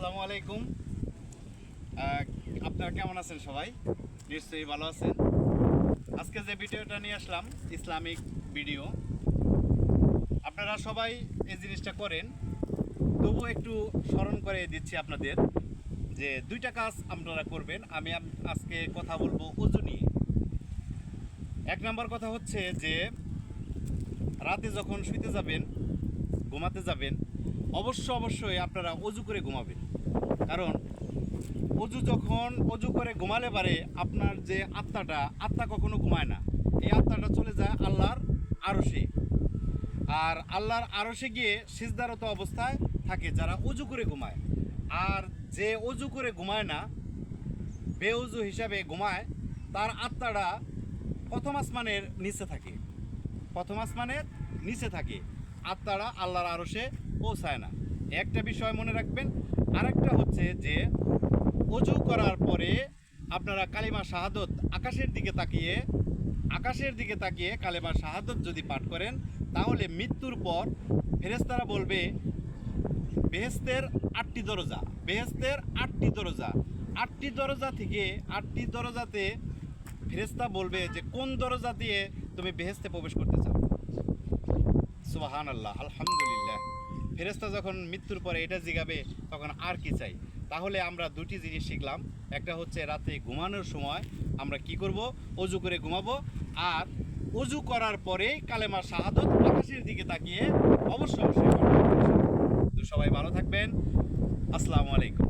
আসসালামু আলাইকুম। আপনারা কেমন আছেন? সবাই নিশ্চয়ই ভালো আছেন। আজকে যে ভিডিওটা নিয়ে আসলাম ইসলামিক ভিডিও। আপনারা সবাই এই জিনিসটা করেন, তবু একটু স্মরণ করে দিচ্ছি আপনাদের যে দুইটা কাজ আপনারা করবেন। আমি আজকে কথা বলবো ওযু নিয়ে। এক নম্বর কথা হচ্ছে যে রাতে যখন শুইতে যাবেন, ঘুমাতে যাবেন, অবশ্যই আপনারা ওযু করে ঘুমাবেন। কারণ ওযু করে ঘুমালে পারে আপনার যে আত্মা কখনো ঘুমায় না। এই আত্মাটা চলে যায় আল্লাহর আরশে, আর আল্লাহর আরশে গিয়ে সিজদারত অবস্থায় থাকে যারা ওযু করে ঘুমায়। আর যে ওযু করে ঘুমায় না, বেওযু হিসাবে ঘুমায়, তার আত্মাটা প্রথম আসমানের নিচে থাকে। আত্মারা আল্লাহর আরশে পৌঁছায় না। একটা বিষয় মনে রাখবেন। আরেকটা হচ্ছে যে ওযু করার পরে আপনারা কালিমা শাহাদত আকাশের দিকে তাকিয়ে কালিমা শাহাদত যদি পাঠ করেন, তাহলে মৃত্যুর পর ফেরেশতারা বলবে বেহেশতের 8টি দরজাতে ফেরেশতা বলবে যে কোন দরজা দিয়ে তুমি বেহেশতে প্রবেশ করতে চাও। সুবহানাল্লাহ, আলহামদুলিল্লাহ। ফেরেশতা যখন মৃত্যুর পরে এটা জিগাবে, তখন আর কি চাই? তাহলে আমরা দুটি জিনিস শিখলাম। একটা হচ্ছে রাতে ঘুমানোর সময় আমরা কি করব? ওযু করে ঘুমাবো। আর ওযু করার পরে কালেমা শাহাদত আকাশের দিকে তাকিয়ে অবশ্যই তো সবাই ভালো থাকবেন। আসসালামু আলাইকুম।